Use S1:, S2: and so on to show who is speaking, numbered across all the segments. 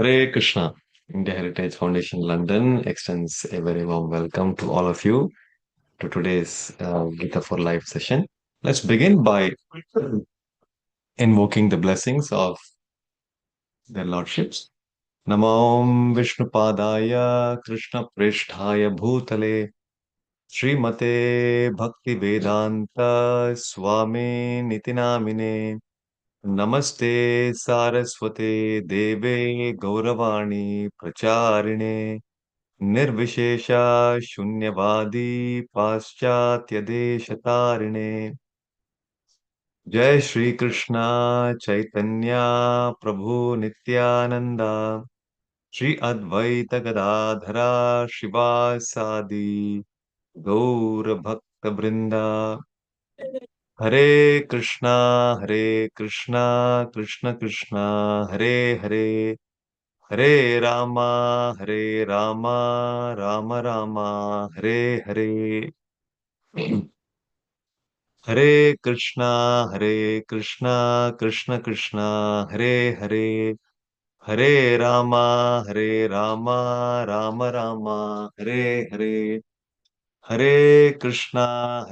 S1: Hare Krishna. India Heritage Foundation London extends a very warm welcome to all of you to today's Gita for Life session. Let's begin by invoking the blessings of their lordships. Namam Vishnupadaya Krishna Pristhaya Bhutale Srimate Bhakti Vedanta Swami Nitinamine Namaste Saraswate Deve Gauravani Pracharine Nirvishesha Shunyavadi Paschatya Deshatarine Jai Shri Krishna Chaitanya Prabhu Nityananda Shri Advaita Gadadhara Shivasadi Gaur Bhakta Vrinda Hare Krishna Krishna Krishna Hare Hare Hare Rama, Rama Rama, Hare Hare. Hare Krishna, Krishna Krishna, Hare Hare. Hare Rama, Rama Rama, Hare Hare. Hare Krishna,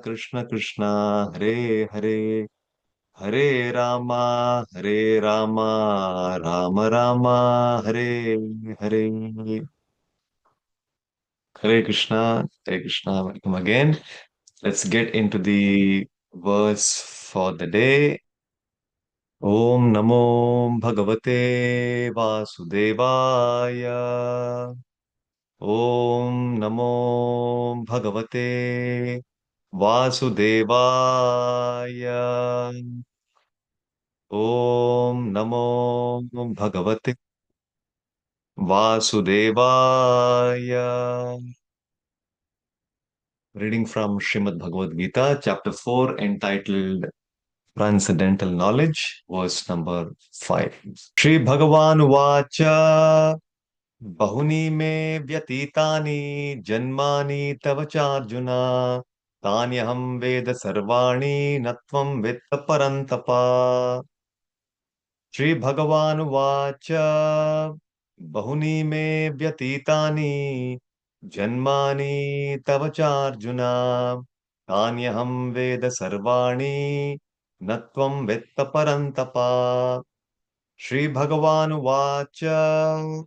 S1: Krishna Krishna, Hare Hare. Hare Rama, Rama Rama, Hare Hare. Hare Krishna, welcome again. Let's get into the verse for the day. Om Namo Bhagavate Vasudevaya. Om Namo Bhagavate Vasudevaya. Om Namo Bhagavate Vasudevaya. Reading from Srimad Bhagavad Gita, chapter 4, entitled Transcendental Knowledge, verse number 5. Shri Bhagavan Vacha Bahuni me vyatitani janmani tava charjuna tanyaham veda sarvani natvam vetta parantapa. Shri Bhagavan Vacha Bahuni me vyatitani janmani tava charjuna tanyaham veda sarvani natvam vetta parantapa. Shri Bhagavan Vacha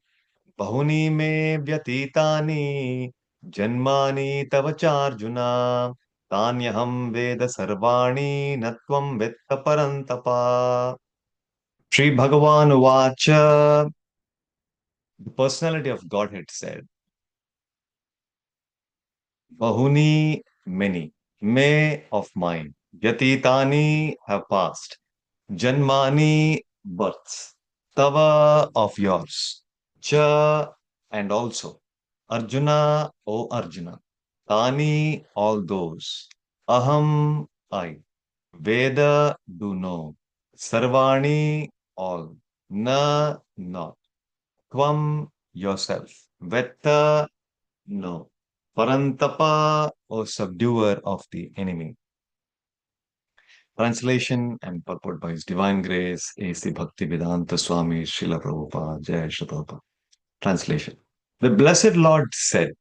S1: Bahuni me vyatitani janmani tava charjuna tanyaham veda sarvani natvam vetta parantapa. Sri Bhagavan Vacha, the personality of Godhead said, Bahuni, many, may of mine, Yatitani have passed, Janmani, births, Tava of yours, Cha, and also, Arjuna, O Arjuna, Tani, all those, Aham, I, Veda, do know, Sarvani, all, Na, not. Tvam, yourself. Vetta, no. Parantapa, or subduer of the enemy. Translation and purport by His Divine Grace, A.C. Bhaktivedanta Swami Srila Prabhupada, Jai Shri Prabhupada. Translation. The Blessed Lord said,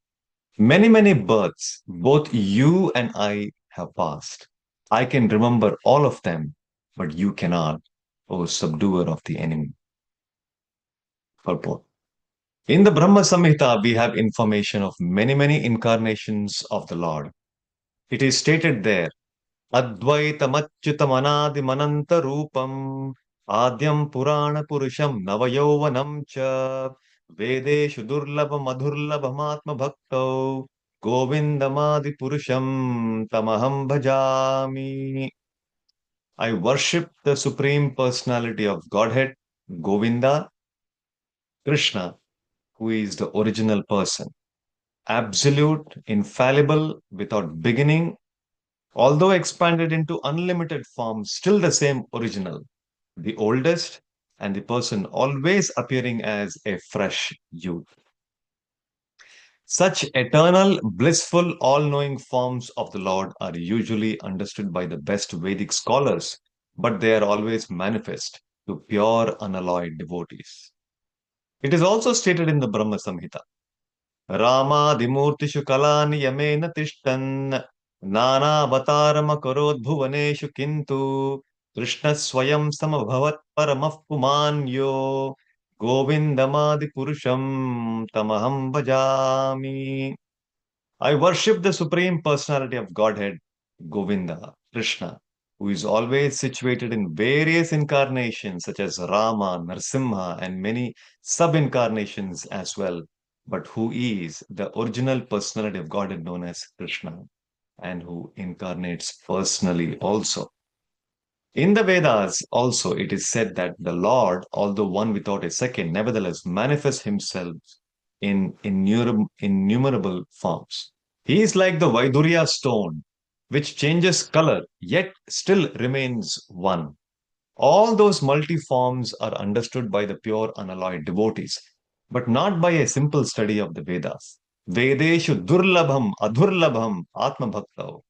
S1: many, many births, both you and I have passed. I can remember all of them, but you cannot, O subduer of the enemy. Purport. In the Brahma Samhita, we have information of many, many incarnations of the Lord. It is stated there, Advaitamachyutam Mananta Rupam Adyam Purana Purusham Navayovanam Cha Vedeshu Durlabha Madhurlabhamatma Bhakto Govindamadi Purusham Tamaham Bhajami. I worship the Supreme Personality of Godhead, Govinda, Krishna, who is the original person, absolute, infallible, without beginning, although expanded into unlimited form, still the same original, the oldest, and the person always appearing as a fresh youth. Such eternal, blissful, all knowing forms of the Lord are usually understood by the best Vedic scholars, but they are always manifest. to pure unalloyed devotees. It is also stated in the Brahma Samhita. Ramadimurtishu kalani yamena tishtan नानावतारमकरोद् भुवनेषु किन्तु कृष्णस्वयं समभवत् परमः पुमान्यो गोविन्दमादिपुरुषं तमहं भजामि. I worship the Supreme Personality of Godhead, Govinda, Krishna, who is always situated in various incarnations such as Rama, Narsimha, and many sub incarnations as well, but who is the original personality of Godhead known as Krishna and who incarnates personally also. In the Vedas, also, it is said that the Lord, although one without a second, nevertheless manifests himself in innumerable forms. He is like the Vaidurya stone, which changes color, yet still remains one. All those multi forms are understood by the pure unalloyed devotees, but not by a simple study of the Vedas. Vedeshu durlabham adurlabham atma bhaktao.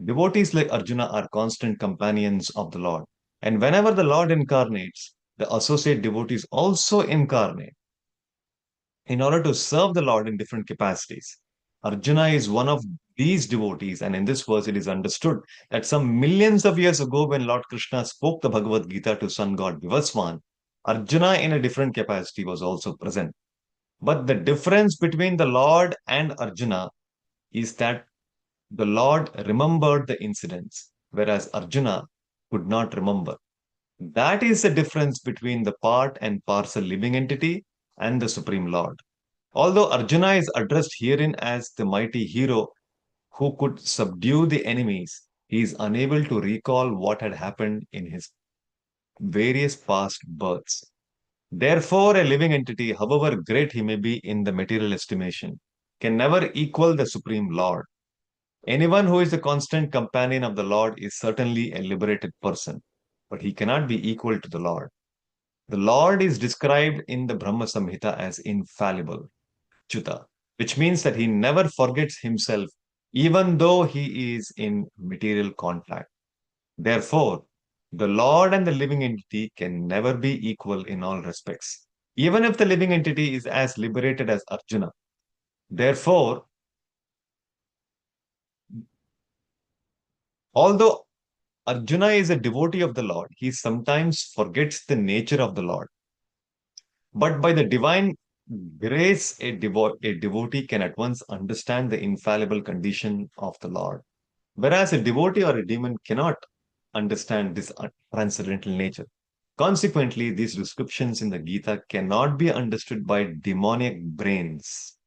S1: Devotees like Arjuna are constant companions of the Lord. And whenever the Lord incarnates, the associate devotees also incarnate in order to serve the Lord in different capacities. Arjuna is one of these devotees, and in this verse it is understood that some millions of years ago, when Lord Krishna spoke the Bhagavad Gita to sun god Vivaswan, Arjuna in a different capacity was also present. But the difference between the Lord and Arjuna is that the Lord remembered the incidents, whereas Arjuna could not remember. That is the difference between the part and parcel living entity and the Supreme Lord. Although Arjuna is addressed herein as the mighty hero who could subdue the enemies, he is unable to recall what had happened in his various past births. Therefore, a living entity, however great he may be in the material estimation, can never equal the Supreme Lord. Anyone who is the constant companion of the Lord is certainly a liberated person, but he cannot be equal to the Lord. The Lord is described in the Brahma Samhita as infallible, Chuta, which means that he never forgets himself, even though he is in material contact. Therefore, the Lord and the living entity can never be equal in all respects, even if the living entity is as liberated as Arjuna. Therefore, although Arjuna is a devotee of the Lord, he sometimes forgets the nature of the Lord. But by the divine grace, a devotee can at once understand the infallible condition of the Lord. Whereas a devotee or a demon cannot understand this transcendental nature. Consequently, these descriptions in the Gita cannot be understood by demoniac brains.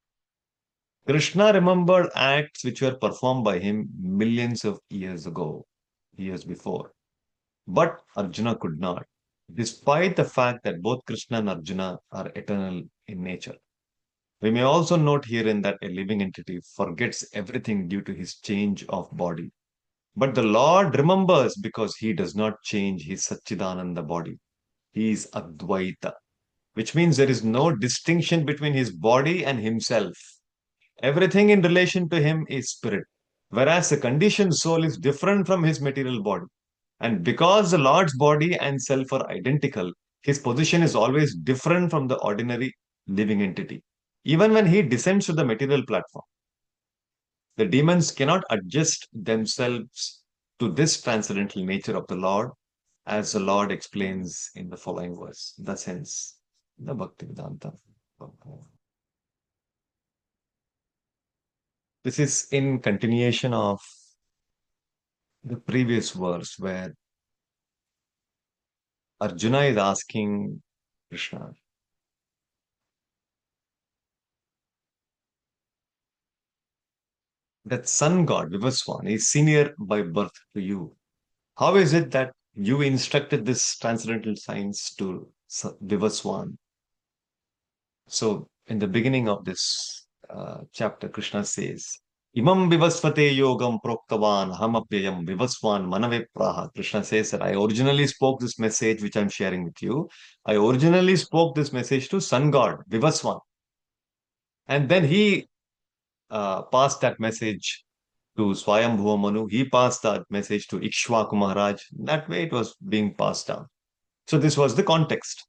S1: Krishna remembered acts which were performed by him millions of years ago, years before. But Arjuna could not, despite the fact that both Krishna and Arjuna are eternal in nature. We may also note herein that a living entity forgets everything due to his change of body. But the Lord remembers because he does not change his Satchidananda body. He is Advaita, which means there is no distinction between his body and himself. Everything in relation to him is spirit, whereas the conditioned soul is different from his material body. And because the Lord's body and self are identical, his position is always different from the ordinary living entity. Even when he descends to the material platform, the demons cannot adjust themselves to this transcendental nature of the Lord, as the Lord explains in the following verse. Thus ends the Bhaktivedanta. This is in continuation of the previous verse where Arjuna is asking Krishna, that sun god Vivaswan is senior by birth to you. How is it that you instructed this transcendental science to Vivaswan? So, in the beginning of this chapter, Krishna says, Imam vivasvate yogam proktavan hamapyayam vivasvan manave praha. Krishna says that I originally spoke this message which I'm sharing with you. I originally spoke this message to sun god Vivasvan. And then he passed that message to Swayambhuva Manu. He passed that message to Ikshvaku Maharaj. That way it was being passed down. So this was the context.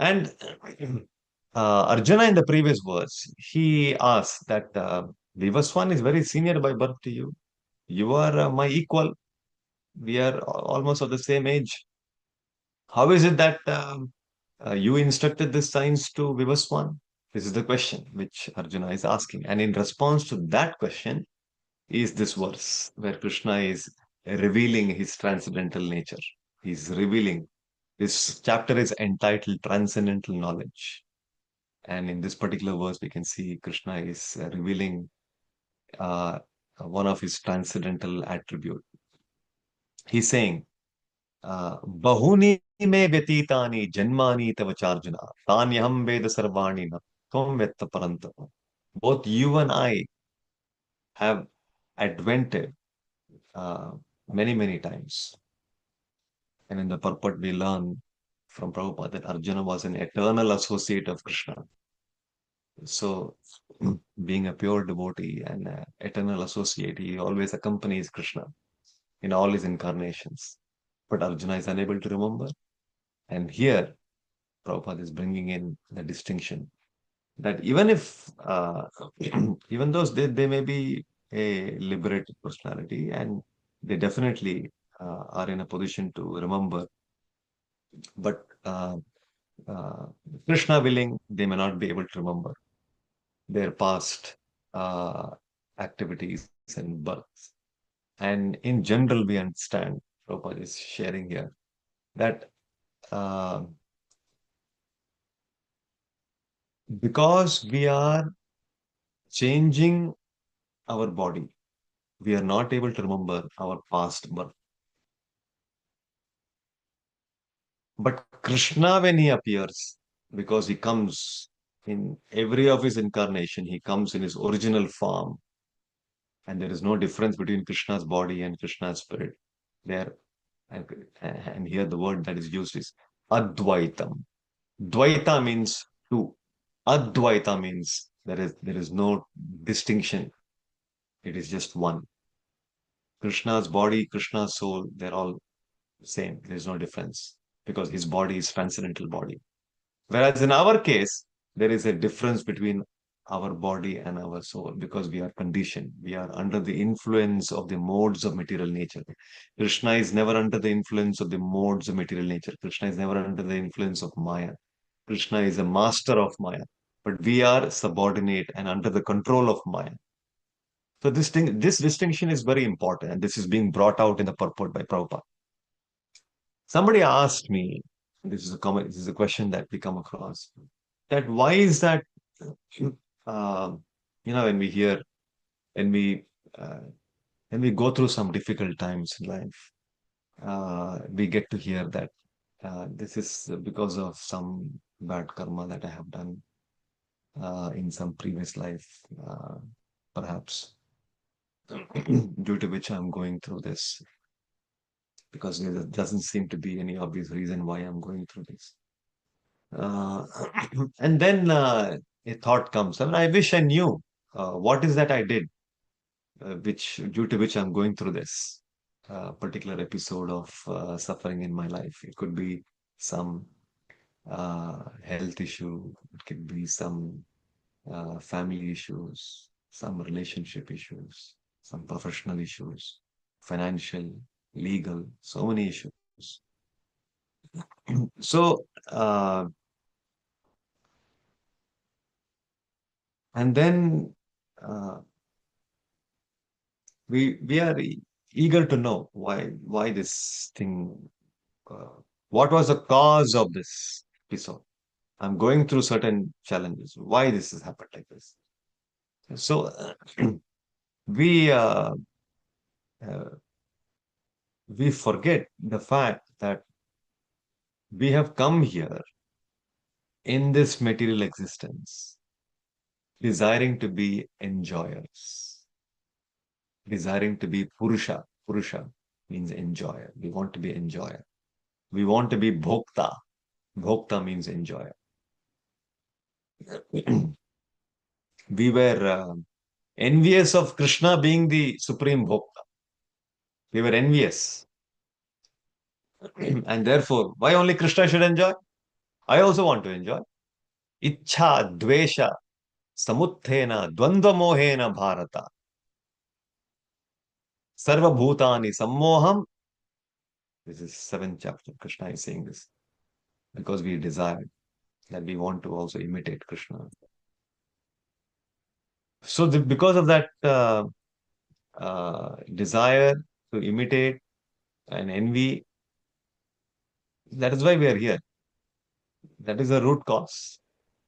S1: And Arjuna in the previous verse, he asks that Vivaswan is very senior by birth to you. You are my equal. We are almost of the same age. How is it that you instructed this science to Vivaswan? This is the question which Arjuna is asking. And in response to that question is this verse where Krishna is revealing his transcendental nature. He's revealing. This chapter is entitled Transcendental Knowledge. And in this particular verse, we can see Krishna is revealing uh, one of his transcendental attribute. He's saying, Bahuni me vyatitani janmani tava charjuna tanyaham veda sarvani na tvam vetta paranta. Both you and I have advented uh, many, many times. And in the purport, we learn from Prabhupada that Arjuna was an eternal associate of Krishna. So, being a pure devotee and eternal associate, he always accompanies Krishna in all his incarnations. But Arjuna is unable to remember. And here, Prabhupada is bringing in the distinction that even if, even though they may be a liberated personality and they definitely are in a position to remember, but uh, Krishna willing, they may not be able to remember their past uh, activities and births. And in general, we understand, Prabhupada is sharing here, that uh, because we are changing our body, we are not able to remember our past birth. But Krishna, when he appears, because he comes in every of his incarnation, he comes in his original form, and there is no difference between Krishna's body and Krishna's spirit. There, and, and here the word that is used is Advaitam. Dvaita means two. Advaita means there is no distinction. It is just one. Krishna's body, Krishna's soul, they're all same. There's no difference because his body is transcendental body. Whereas in our case, there is a difference between our body and our soul because we are conditioned. We are under the influence of the modes of material nature. Krishna is never under the influence of the modes of material nature. Krishna is never under the influence of Maya. Krishna is a master of Maya, but we are subordinate and under the control of Maya. So this distinction is very important, and this is being brought out in the purport by Prabhupada. Somebody asked me, this is a question that we come across, that why is that, uh, when we hear, when we, uh, when we go through some difficult times in life, we get to hear that this is because of some bad karma that I have done in some previous life, perhaps, due to which I'm going through this, because there doesn't seem to be any obvious reason why I'm going through this. Uh, and then a thought comes. I mean, I wish I knew what is that I did, which due to which I'm going through this particular episode of suffering in my life. It could be some health issue. It could be some family issues, some relationship issues, some professional issues, financial, legal, so many issues. So, and then uh, we are eager to know why this thing, uh, what was the cause of this episode. I'm going through certain challenges. Why this has happened like this? So we uh, uh, we forget the fact that we have come here in this material existence desiring to be enjoyers, desiring to be Purusha. Purusha means enjoyer. We want to be enjoyer. We want to be Bhokta. Bhokta means enjoyer. We were envious of Krishna being the supreme Bhokta. We were envious. And therefore, why only Krishna should enjoy? I also want to enjoy. Ichha dvesha samuthena dvandva mohena bharata sarva bhutani sammoham. This is seventh chapter. Krishna is saying this because we desire that we want to also imitate Krishna. So because of that desire to imitate and envy, that is why we are here. That is the root cause.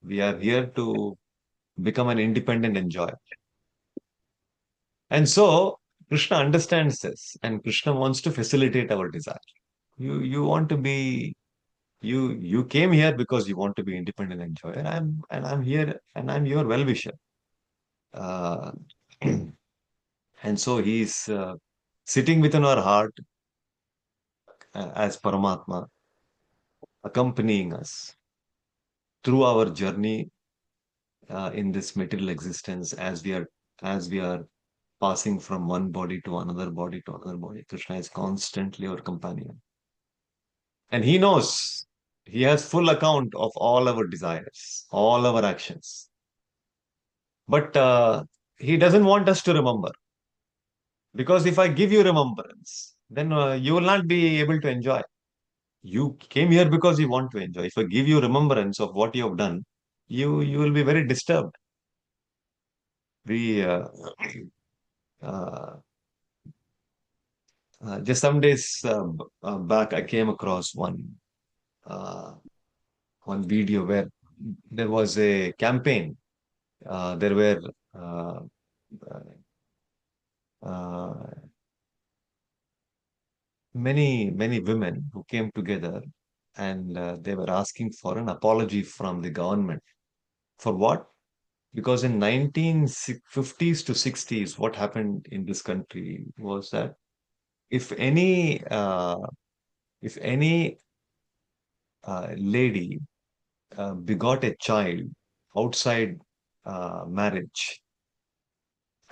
S1: We are here to become an independent enjoyer. And so Krishna understands this, and Krishna wants to facilitate our desire. You want to be you came here because you want to be independent enjoyer. I'm here and I'm your well-wisher. Uh, and so he's sitting within our heart as Paramatma, accompanying us through our journey in this material existence as we are passing from one body to another body to another body. Krishna is constantly our companion. And he knows, he has full account of all our desires, all our actions. But he doesn't want us to remember. Because if I give you remembrance, then you will not be able to enjoy. You came here because you want to enjoy. If I give you remembrance of what you have done, you will be very disturbed. We uh, just some days back, I came across uh, one video where there was a campaign. There were uh, uh, many women who came together, and they were asking for an apology from the government. For what? Because in 1950s to 60s, what happened in this country was that if any if any lady begot a child outside marriage,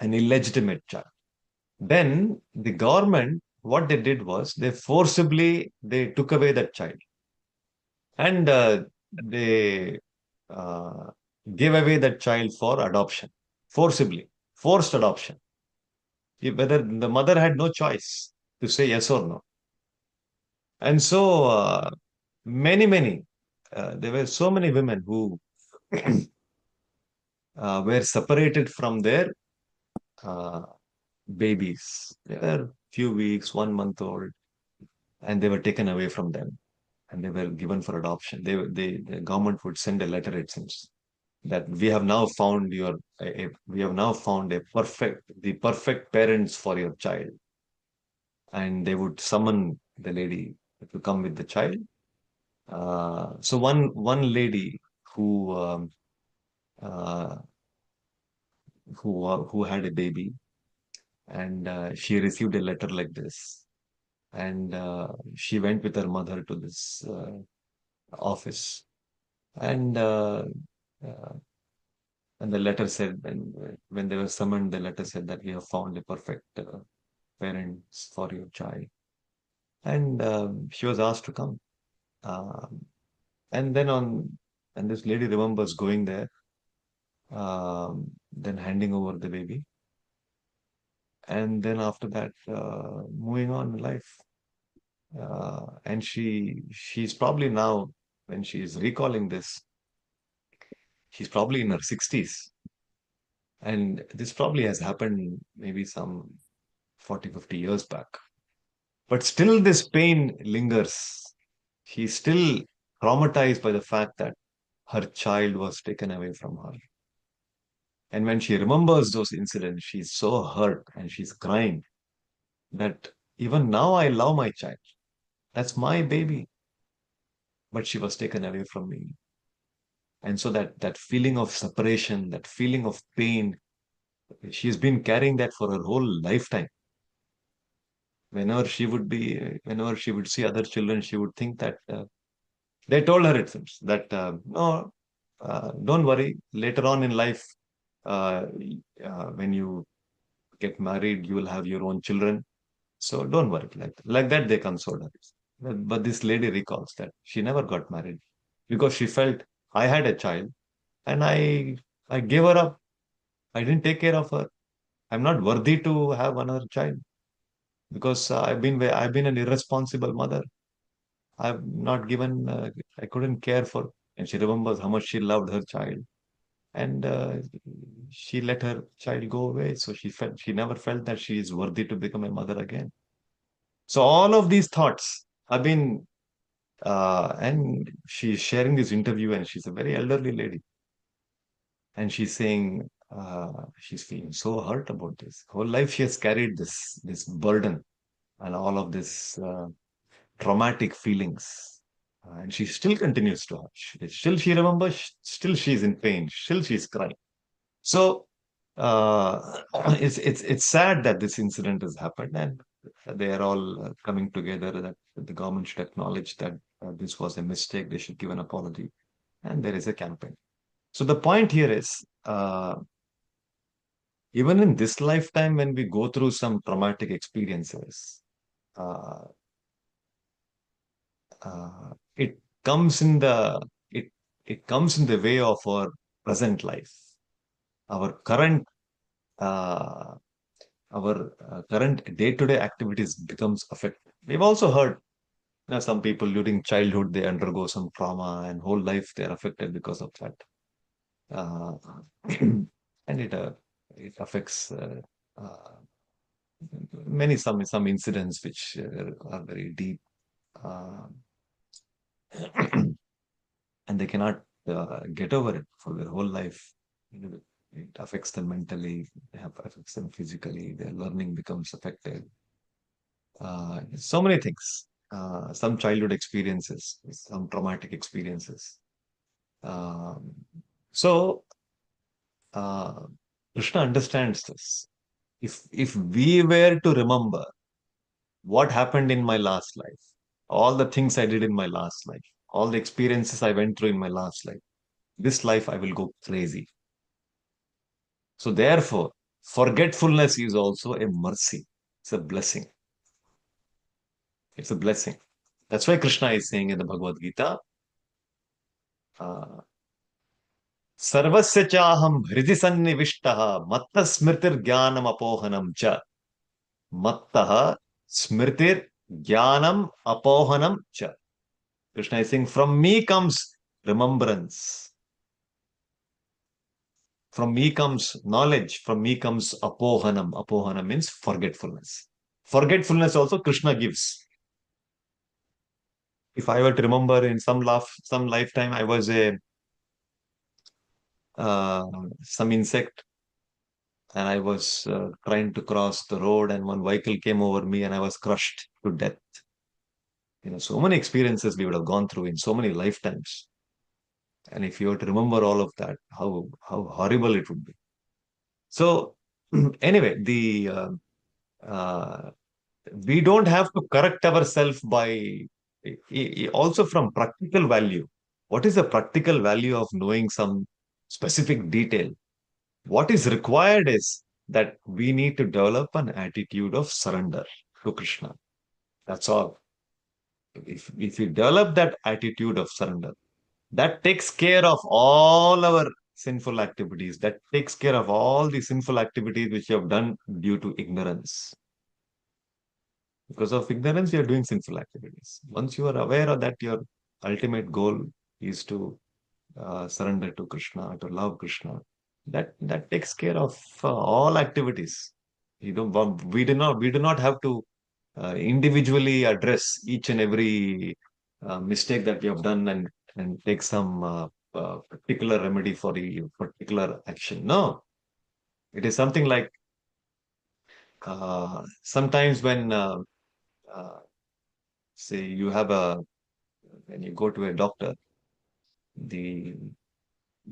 S1: an illegitimate child, then the government, what they did was they forcibly they took away that child, and they uh, gave away that child for adoption, forcibly, forced adoption. Whether the mother had no choice to say yes or no. And so there were so many women who were separated from their uh, babies. They were few weeks, 1 month old, and they were taken away from them and they were given for adoption. The government would send a letter, it seems, that we have now found we have now found the perfect parents for your child, and they would summon the lady to come with the child. So one lady who uh, who had a baby, and she received a letter like this, and she went with her mother to this office, and uh, and the letter said, when they were summoned, the letter said that we have found a perfect parents for your child, and she was asked to come. Um, and then on, and this lady remembers going there, then handing over the baby, and then after that, moving on in life. And she's probably now, when she's recalling this, she's probably in her 60s. And this probably has happened maybe some 40, 50 years back. But still, this pain lingers. She's still traumatized by the fact that her child was taken away from her. And when she remembers those incidents, she's so hurt and she's crying that even now I love my child. That's my baby. But she was taken away from me. And so that feeling of separation, that feeling of pain, she's been carrying that for her whole lifetime. Whenever she would see other children, she would think that they told her it seems that no, don't worry. Later on in life, uh, when you get married, you will have your own children. So don't worry. Like that, they console her. But this lady recalls that she never got married because she felt I had a child and I gave her up. I didn't take care of her. I'm not worthy to have another child because I've been an irresponsible mother. I've not given. I couldn't care for. And she remembers how much she loved her child, and she let her child go away. So she never felt that she is worthy to become a mother again. So all of these thoughts have been, and she's sharing this interview, and she's a very elderly lady, and she's saying she's feeling so hurt about this. Whole life she has carried this burden and all of this traumatic feelings. And she still continues to hurt. Still she remembers, still she's in pain, still she's crying. So it's sad that this incident has happened, and they are all coming together that the government should acknowledge that this was a mistake. They should give an apology, and there is a campaign. So the point here is, even in this lifetime, when we go through some traumatic experiences, uh, it comes in the it it comes in the way of our present life, our current uh, current day-to-day activities becomes affected. We've also heard, some people during childhood they undergo some trauma and whole life they're affected because of that, uh, and it affects uh, some incidents which are very deep, uh, and they cannot get over it for their whole life. You know, it affects them mentally, affects them physically, their learning becomes affected. So many things, some childhood experiences, some traumatic experiences. Um, so uh, Krishna understands this. If we were to remember what happened in my last life, all the things I did in my last life, all the experiences I went through in my last life, this life I will go crazy. So therefore, forgetfulness is also a mercy. It's a blessing. It's a blessing. That's why Krishna is saying in the Bhagavad Gita, uh, सर्वस्य चाहम हृदि सन्निविष्टः मत्तः स्मृतिर्ज्ञानम अपोहनम च मत्तः स्मृतिर्ज्ञानम अपोहनम च. Krishna is saying, from me comes remembrance, from me comes knowledge, from me comes apohanam. Apohanam means forgetfulness. Forgetfulness also Krishna gives. If I were to remember in some lifetime I was a uh, some insect, and I was trying to cross the road, and one vehicle came over me, and I was crushed to death. So many experiences we would have gone through in so many lifetimes, and if you were to remember all of that, how horrible it would be. So anyway, the uh, we don't have to correct ourselves by also from practical value. What is the practical value of knowing some specific detail? What is required is that we need to develop an attitude of surrender to Krishna. That's all. If we develop that attitude of surrender, that takes care of all our sinful activities. That takes care of all the sinful activities which you have done due to ignorance. Because of ignorance, you are doing sinful activities. Once you are aware of that, your ultimate goal is to surrender to Krishna, to love Krishna. That takes care of all activities. We do not have to individually address each and every mistake that we have done, and take some particular remedy for the particular action. No, it is something like, sometimes when uh, say you have a when you go to a doctor, the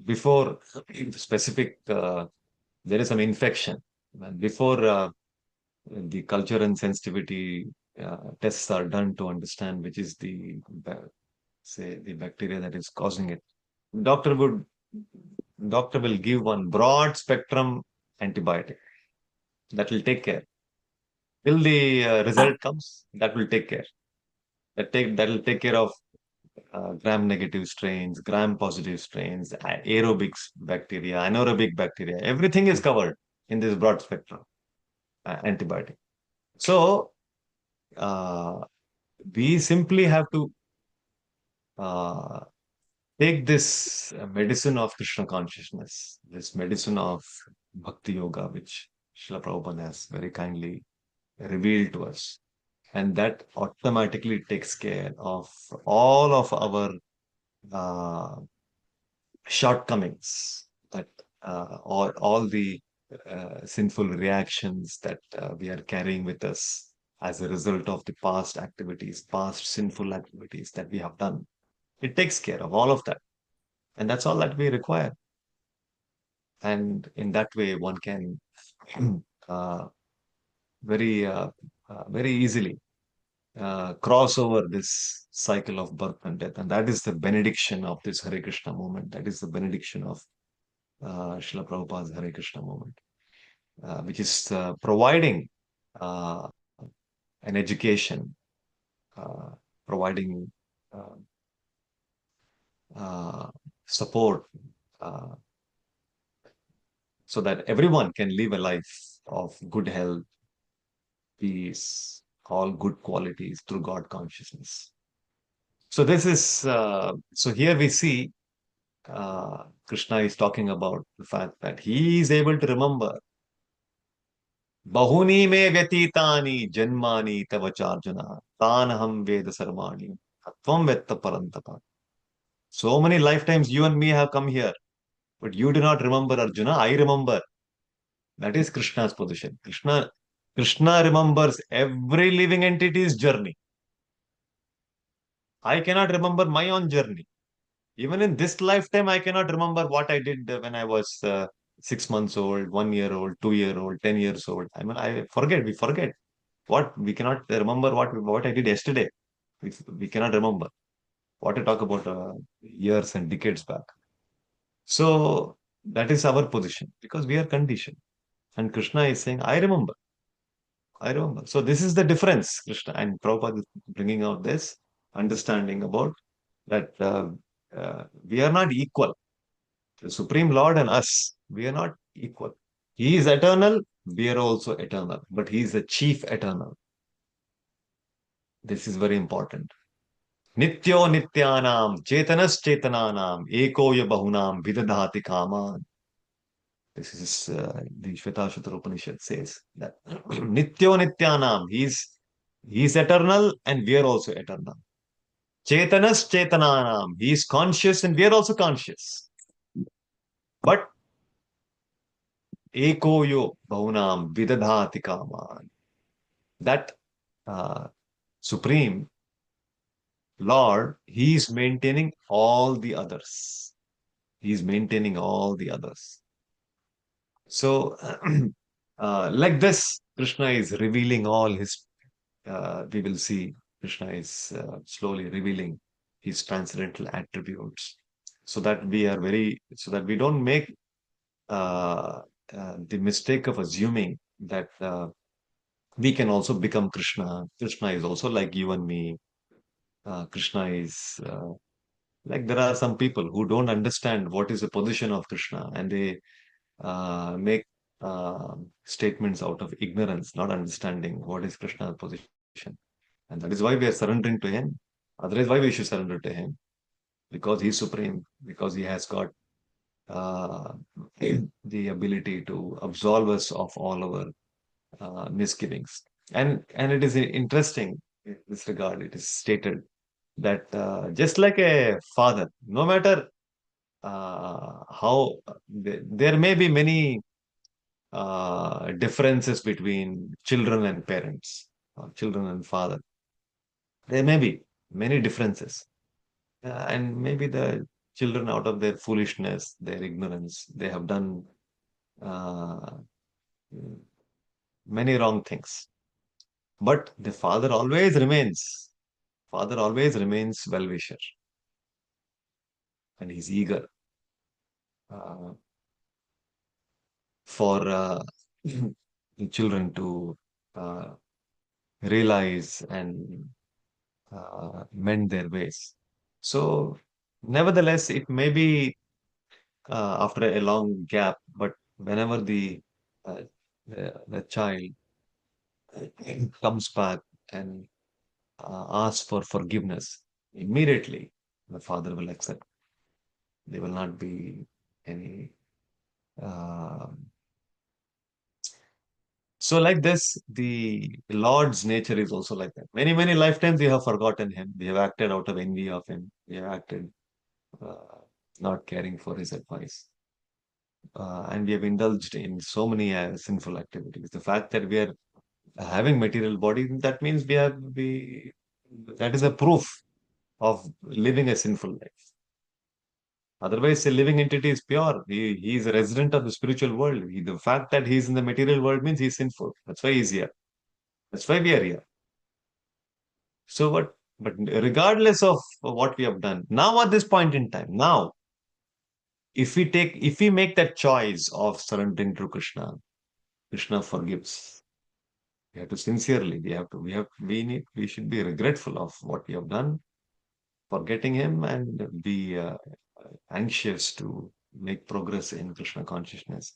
S1: before specific there is some infection, and before the culture and sensitivity tests are done to understand which is say the bacteria that is causing it. Doctor would doctor will give one broad spectrum antibiotic that will take care till the result comes. That will take care. That'll take care of gram negative strains, gram positive strains, aerobic bacteria, anaerobic bacteria. Everything is covered in this broad spectrum antibiotic. So uh, we simply have to uh, take this medicine of Krishna consciousness, this medicine of Bhakti Yoga, which Srila Prabhupada has very kindly revealed to us. And that automatically takes care of all of our uh, shortcomings, that all the sinful reactions that we are carrying with us as a result of the past activities, past sinful activities that we have done. It takes care of all of that. And that's all that we require. And in that way, one can uh, very, very easily cross over this cycle of birth and death. And that is the benediction of this Hare Krishna movement. That is the benediction of Srila Prabhupada's Hare Krishna movement, which is providing uh, an education, uh, providing uh, uh, support, uh, so that everyone can live a life of good health, peace, all good qualities through God consciousness. So this is so here we see Krishna is talking about the fact that he is able to remember bahuni me vyatitani janmani tava charjuna tan ham veda sarvani tvam vetta parantapa. So many lifetimes you and me have come here, but you do not remember Arjuna. I remember. That is Krishna's position. Krishna remembers every living entity's journey. I cannot remember my own journey. Even in this lifetime, I cannot remember what I did when I was 6 months old, 1 year old, 2 year old, 10 years old. I mean, I forget. We forget. What we cannot remember what I did yesterday. We cannot remember. What to talk about years and decades back. So that is our position because we are conditioned. And Krishna is saying, I remember. I remember. So this is the difference, Krishna. And Prabhupada is bringing out this understanding about that we are not equal. The Supreme Lord and us, we are not equal. He is eternal, we are also eternal, but He is the chief eternal. This is very important. Nityo nityanam, chetanas chetananam, ekoya bahunam, vidadhati kaman. This is the Shvetashvatara Upanishad says that Nityo nityanam, He is eternal and we are also eternal. Chetanas chetananam, He is conscious and we are also conscious. But ekoyo bahunam vidadhati kaman. That uh, Supreme Lord, He is maintaining all the others. He is maintaining all the others. So, like this, Krishna is revealing all his, we will see Krishna is slowly revealing his transcendental attributes so that we don't make the mistake of assuming that we can also become Krishna. Krishna is also like you and me. Krishna is like there are some people who don't understand what is the position of Krishna and they make statements out of ignorance, not understanding what is Krishna's position. And that is why we are surrendering to Him. Otherwise, why we should surrender to Him? Because He is supreme, because He has got uh, the ability to absolve us of all our misgivings. And it is interesting in this regard, it is stated that just like a father, no matter how there may be many differences between children and parents, children and father. There may be many differences, and maybe the children, out of their foolishness, their ignorance, they have done uh, many wrong things. But the father always remains well-wisher, and he's eager uh, for the children to uh, realize and mend their ways. So, nevertheless, it may be after a long gap, but whenever uh, the child comes back and asks for forgiveness, immediately the father will accept. There will not be any. Uh, so, like this, the Lord's nature is also like that. Many, many lifetimes we have forgotten Him. We have acted out of envy of Him. We have acted uh, not caring for His advice. And we have indulged in so many sinful activities. The fact that we are having material body, that means that is a proof of living a sinful life. Otherwise, a living entity is pure. He is a resident of the spiritual world. The fact that he is in the material world means he is sinful. That's why he's here. That's why we are here. So what? But regardless of what we have done, now at this point in time, now if we make that choice of surrendering to Krishna, Krishna forgives. We have to sincerely. We should be regretful of what we have done, forgetting him, and be anxious to make progress in Krishna consciousness.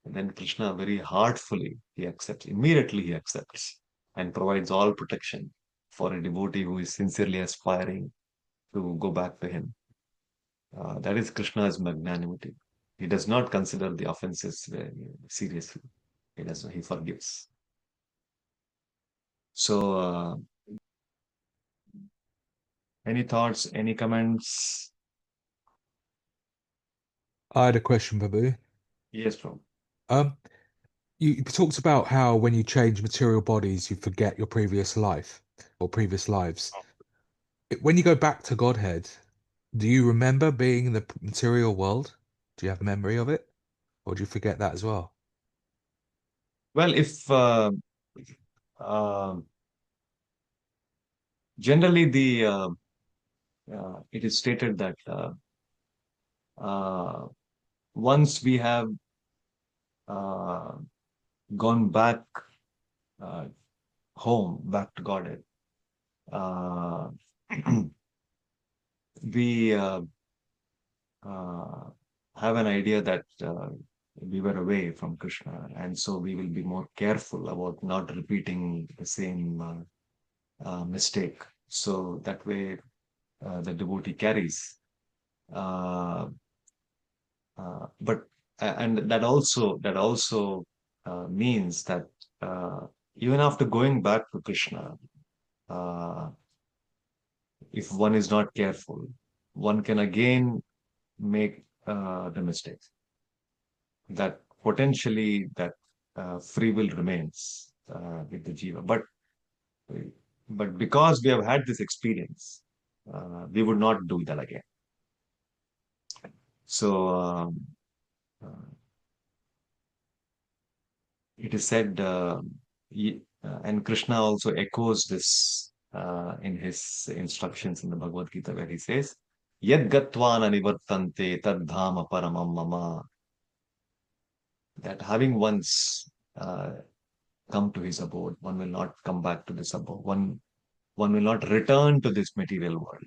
S1: And then Krishna very heartfully he accepts, immediately he accepts and provides all protection for a devotee who is sincerely aspiring to go back to him. That is Krishna's magnanimity. He does not consider the offenses very seriously. He forgives. So, any thoughts, any comments?
S2: I had a question, Babu.
S1: Yes, bro.
S2: Um, you talked about how when you change material bodies, you forget your previous life or previous lives. When you go back to Godhead, do you remember being in the material world? Do you have memory of it, or do you forget that as well?
S1: Well, if uh, generally it is stated that uh, once we have uh, gone back uh, home, back to Godhead, uh, we uh, have an idea that we were away from Krishna, and so we will be more careful about not repeating the same mistake. So that way, the devotee carries. Uh, but and that also means that even after going back to Krishna, uh, if one is not careful, one can again make the mistakes. That potentially that free will remains with the jiva. But because we have had this experience, we would not do that again. So uh, it is said, and Krishna also echoes this in his instructions in the Bhagavad Gita, where he says, "Yad gatvana nivartante tad dhama paramam mama." That having once come to his abode, one will not come back to this abode. One will not return to this material world.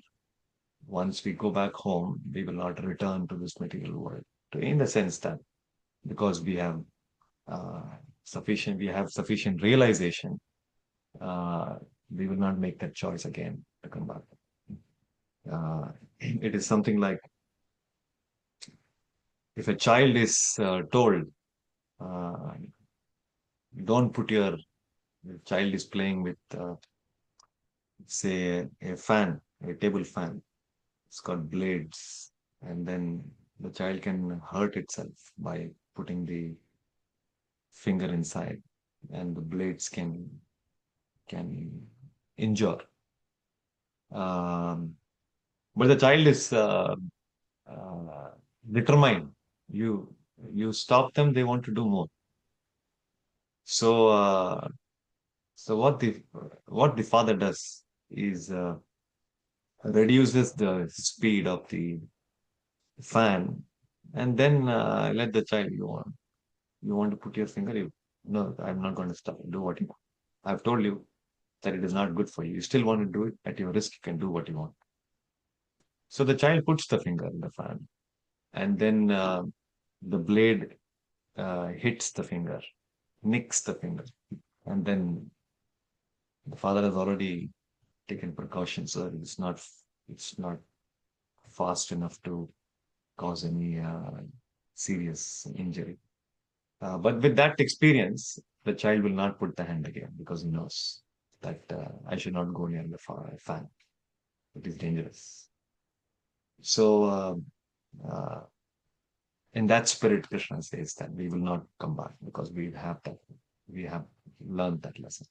S1: Once we go back home, we will not return to this material world. In the sense that because uh, we have sufficient realization, uh, we will not make that choice again to come back. It is something like if a child is told, uh, don't put your the child is playing with, say, a fan, a table fan. It's got blades, and then the child can hurt itself by putting the finger inside, and the blades can injure. Um, but the child is uh, determined. You you stop them, they want to do more. So what the father does is reduces the speed of the fan, and then let the child. You want to put your finger. No, I'm not going to stop. Do what you want. I've told you. that it is not good for you. You still want to do it at your risk. You can do what you want. So the child puts the finger in the fan, and then the blade hits the finger, nicks the finger, and then the father has already taken precautions, so it's not fast enough to cause any serious injury. But with that experience, the child will not put the hand again because he knows that I should not go near the fan. It is dangerous. So, uh, in that spirit, Krishna says that we will not come back because we have learned that lesson.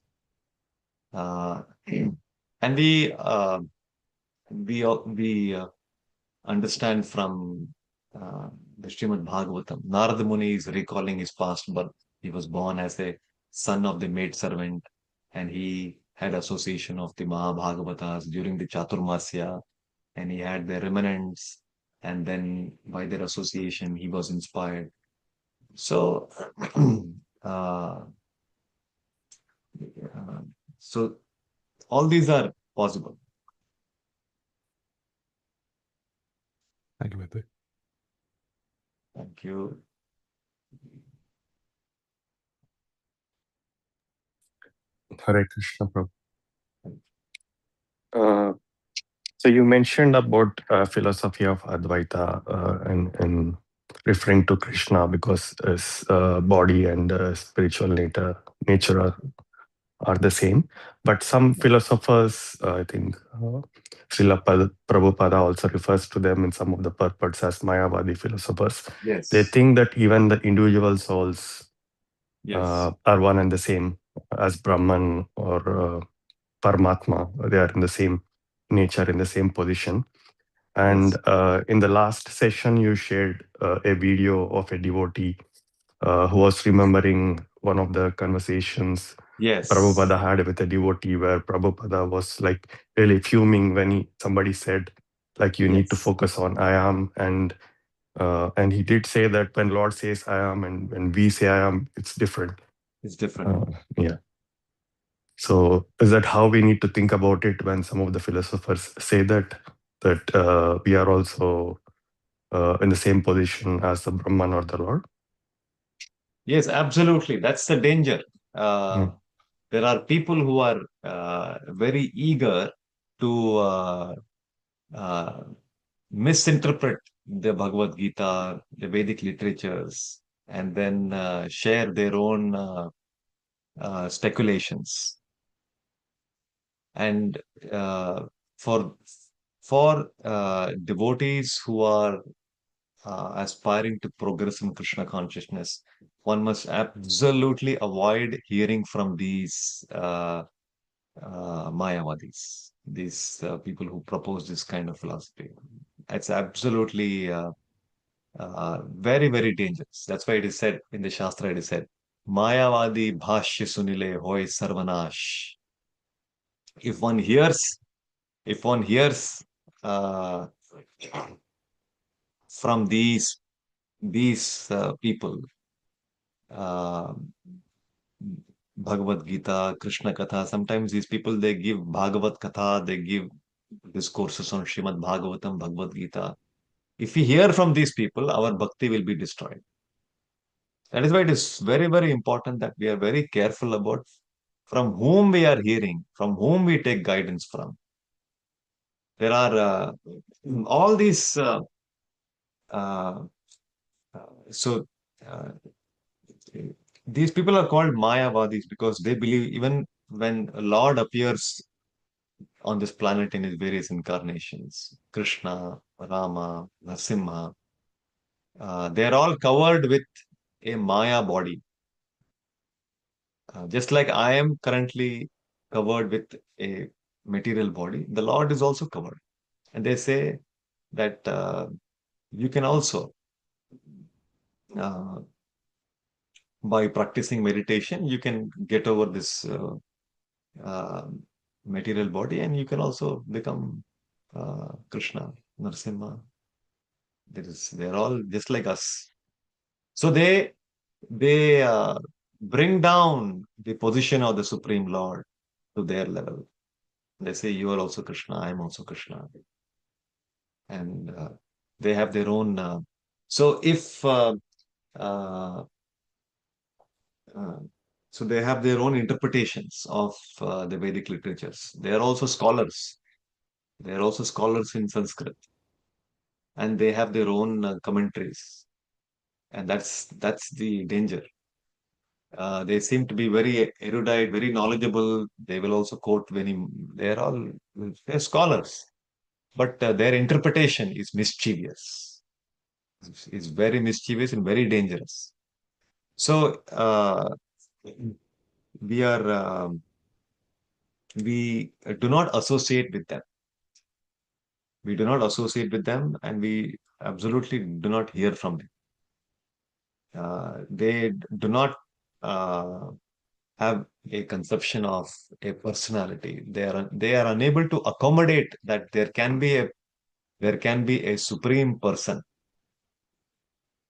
S1: Uh, and we understand from the Srimad Bhagavatam, Narada Muni is recalling his past birth. He was born as a son of the maid servant, and he had association of the Mahabhagavatas during the Chaturmasya, and he had the remnants, and then by their association, he was inspired. So, uh, uh, so all these are possible.
S2: Thank you, Vibhu.
S1: Thank you.
S3: Hare Krishna, Prabhu. Uh, so you mentioned about philosophy of Advaita and referring to Krishna because his body and spiritual nature are the same. But some philosophers, I think Srila Prabhupada also refers to them in some of the purports as Mayavadi philosophers.
S1: Yes.
S3: They think that even the individual souls
S1: Yes.
S3: are one and the same as Brahman or Paramatma. They are in the same nature, in the same position. And
S1: Yes.
S3: in the last session, you shared a video of a devotee who was remembering one of the conversations
S1: Yes.
S3: Prabhupada had with a devotee, where Prabhupada was like really fuming when somebody said, like, you need to
S1: Yes.
S3: focus on I am. And he did say that when Lord says I am and when we say I am, it's different.
S1: It's different.
S3: Yeah. So is that how we need to think about it when some of the philosophers say that we are also in the same position as the Brahman or the Lord?
S1: Yes, absolutely. That's the danger.
S3: Mm.
S1: There are people who are very eager to uh, misinterpret the Bhagavad Gita, the Vedic literatures, and then share their own speculations. And uh, for devotees who are aspiring to progress in Krishna consciousness, one must absolutely avoid hearing from these Mayavadis, these people who propose this kind of philosophy. It's absolutely very, very dangerous. That's why it is said in the Shastra, it is said, Mayavadi bhashya sunile hoy sarvanash. If one hears, if one hears uh, from these people, uh, Bhagavad Gita, Krishna Katha. Sometimes these people they give Bhagavad Katha, they give discourses on Srimad Bhagavatam, Bhagavad Gita. If we hear from these people, our bhakti will be destroyed. That is why it is very, very important that we are very careful about from whom we are hearing, from whom we take guidance from. There are all these. Uh, so uh, these people are called Mayavadis because they believe even when Lord appears on this planet in his various incarnations, Krishna, Rama, Narasimha, they're all covered with a Maya body. Just like I am currently covered with a material body, the Lord is also covered. And they say that you can also, uh, by practicing meditation, you can get over this uh, material body and you can also become Krishna, Narasimha. They're all just like us. So they bring down the position of the Supreme Lord to their level. They say, you are also Krishna, I am also Krishna. And they have their own. So if uh, uh, so they have their own interpretations of the Vedic literatures. They are also scholars. They are also scholars in Sanskrit, and they have their own commentaries. And that's the danger. They seem to be very erudite, very knowledgeable. They will also quote many. They're scholars, but their interpretation is mischievous. It's very mischievous and very dangerous. So we are we do not associate with them. We do not associate with them, and we absolutely do not hear from them. They do not uh, have a conception of a personality. They are unable to accommodate that there can be a supreme person,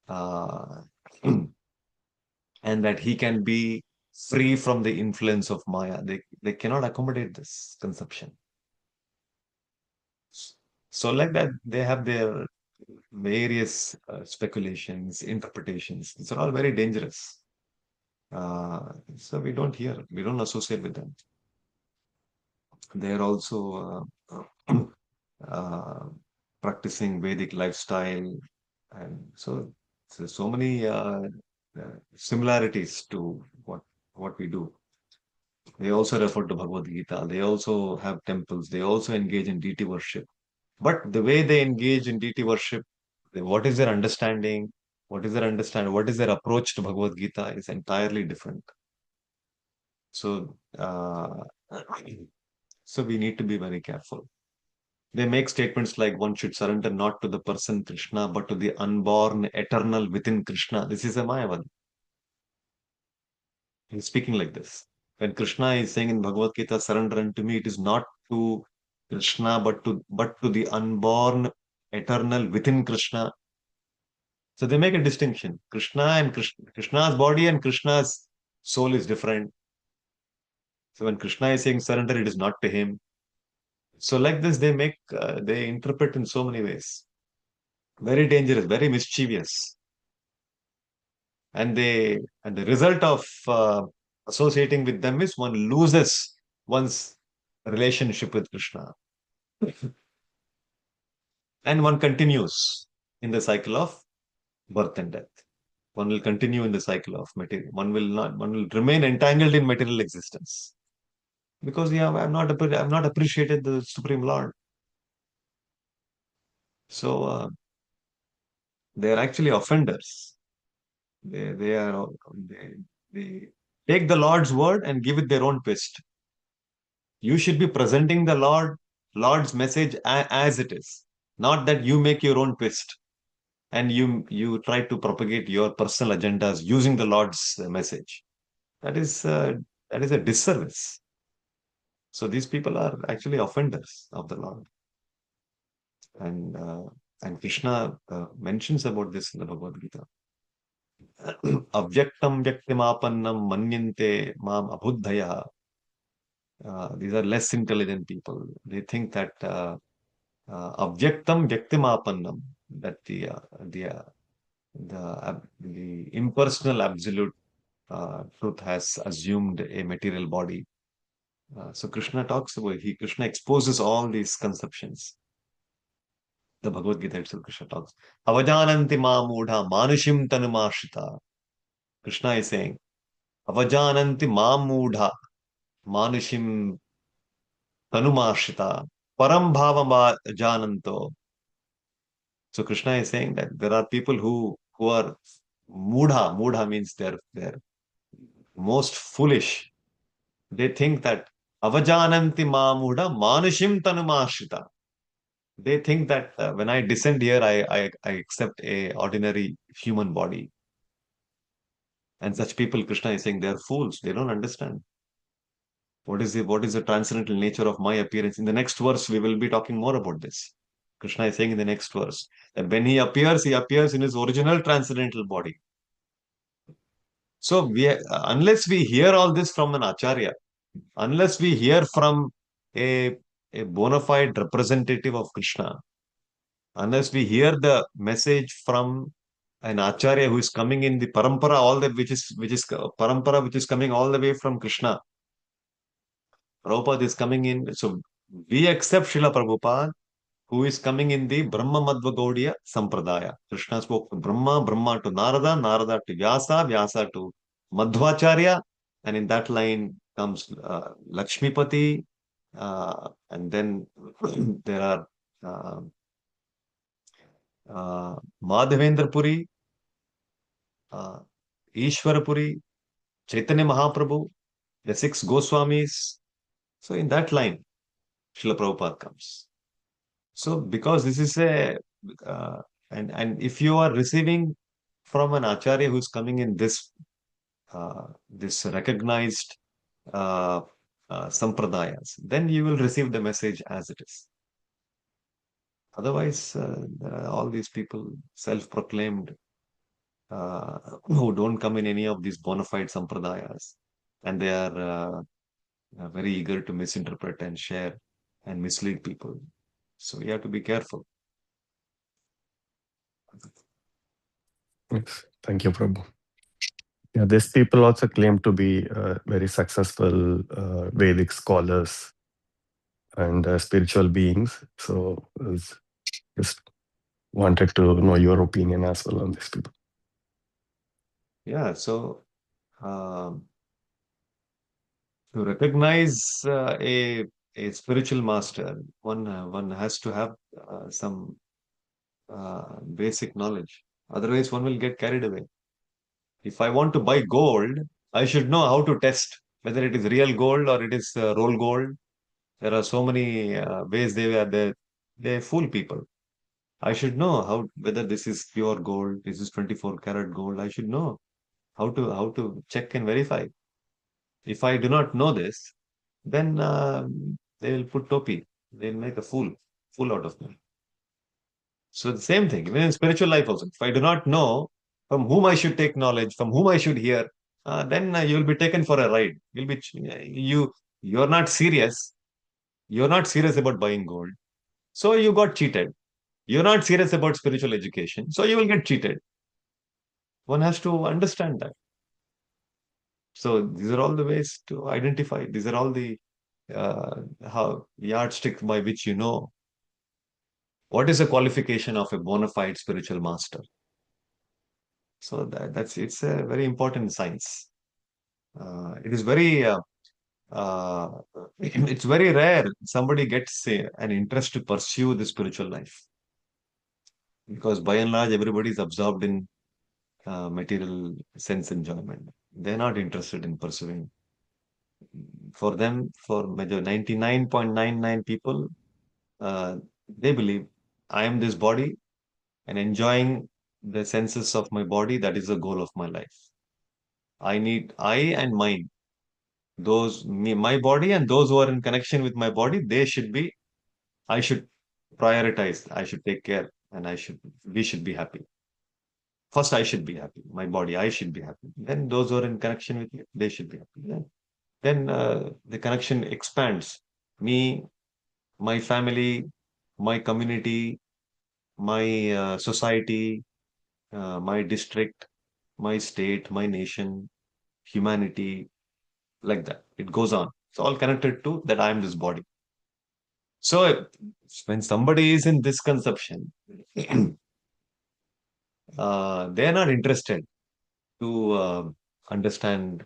S1: uh, and that he can be free from the influence of Maya. They cannot accommodate this conception. So like that, they have their various speculations, interpretations. These are all very dangerous. So we don't associate with them. They are also uh, practicing Vedic lifestyle, and so many similarities to what we do. They also refer to Bhagavad Gita. They also have temples. They also engage in deity worship. But the way they engage in deity worship, what is their understanding? What is their understanding? What is their approach to Bhagavad Gita is entirely different. So, so we need to be very careful. They make statements like one should surrender not to the person Krishna, but to the unborn eternal within Krishna. This is a Mayavad. He's speaking like this. When Krishna is saying in Bhagavad Gita, surrender unto me, it is not to Krishna, but to the unborn eternal within Krishna. So they make a distinction. Krishna's body and Krishna's soul is different. So when Krishna is saying surrender, it is not to him. So like this, they interpret in so many ways. Very dangerous, very mischievous. And the result of associating with them is one loses one's relationship with Krishna, and one continues in the cycle of birth and death. One will continue in the cycle of material. One will remain entangled in material existence because I've not appreciated the Supreme Lord. So they are actually offenders. They take the Lord's word and give it their own twist. You should be presenting the Lord's message as it is, not that you make your own twist and you try to propagate your personal agendas using the Lord's message. That is a disservice. So these people are actually offenders of the Lord, and Krishna mentions about this in the Bhagavad Gita. Avyaktam vyaktimapannam manyante mam abhuddhaya. These are less intelligent people. They think that avyaktam vyaktimapannam, that the impersonal absolute truth has assumed a material body. So Krishna exposes all these conceptions. The Bhagavad Gita itself, Krishna talks. Avajananti ma mudha manushim tanumashita. Krishna is saying, Avajananti ma mudha manushim tanumashita param bhavama jananto. So Krishna is saying that there are people who are mudha. Mudha means they're most foolish. They think that avajananti ma mudha manushim tanumashita. They think that when I descend here, I accept a ordinary human body. And such people, Krishna is saying, they are fools. They don't understand. What is the transcendental nature of my appearance? In the next verse, we will be talking more about this. Krishna is saying in the next verse that when he appears in his original transcendental body. So unless we hear all this from an acharya, Unless we hear from a, a bona fide representative of Krishna, unless we hear the message from an acharya who is coming in the parampara, all that which is parampara which is coming all the way from Krishna. Prabhupada is coming in, so we accept Srila Prabhupada, who is coming in the Brahma Madhva Gaudiya Sampradaya. Krishna spoke to Brahma, Brahma to Narada, Narada to Vyasa, Vyasa to Madhvacharya, and in that line comes Lakshmipati, and then there are uh, Madhavendra Puri, uh, Ishwarapuri, Chaitanya Mahaprabhu, the six Goswamis. So in that line, Srila Prabhupada comes. So because this is a uh, and if you are receiving from an acharya who's coming in this recognized uh, sampradayas, then you will receive the message as it is. Otherwise, there are all these people self-proclaimed who don't come in any of these bona fide sampradayas, and they are very eager to misinterpret and share and mislead people. So we have to be careful.
S3: Yes. Thank you, Prabhu. Yeah, these people also claim to be very successful Vedic scholars and spiritual beings. So just wanted to know your opinion as well on these people.
S1: Yeah, so um, to recognize a spiritual master, one has to have some basic knowledge. Otherwise, one will get carried away. If I want to buy gold, I should know how to test whether it is real gold or it is roll gold. There are so many ways they fool people. I should know how whether this is pure gold, this is 24 karat gold. I should know how to check and verify. If I do not know this, then they will put topi. They'll make a fool out of me. So the same thing, even in spiritual life also. If I do not know from whom I should take knowledge, from whom I should hear, then you will be taken for a ride. You're not serious. You're not serious about buying gold. So you got cheated. You're not serious about spiritual education. So you will get cheated. One has to understand that. So these are all the ways to identify. These are all the how yardsticks by which you know what is the qualification of a bona fide spiritual master. So that's it's a very important science. It is very uh, it's very rare somebody gets an interest to pursue the spiritual life, because by and large everybody is absorbed in material sense enjoyment. They're not interested in pursuing. For them, for major 99.99 people, uh, they believe I am this body and enjoying the senses of my body. That is the goal of my life. I and mine, my body and those who are in connection with my body, I should prioritize. I should take care, and we should be happy. First, I should be happy. My body, I should be happy. Then those who are in connection with me, they should be happy. Then the connection expands. Me, my family, my community, my society, my district, my state, my nation, humanity, like that. It goes on. It's all connected to that I am this body. So when somebody is in this conception, they are not interested to understand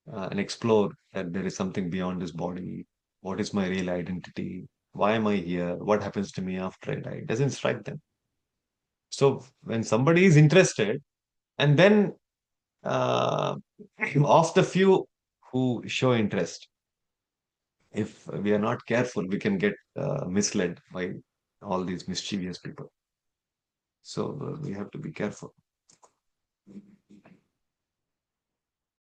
S1: and explore that there is something beyond this body. What is my real identity? Why am I here? What happens to me after I die? It doesn't strike them. So when somebody is interested, and then uh, of the few who show interest, if we are not careful, we can get misled by all these mischievous people. So we have to be careful.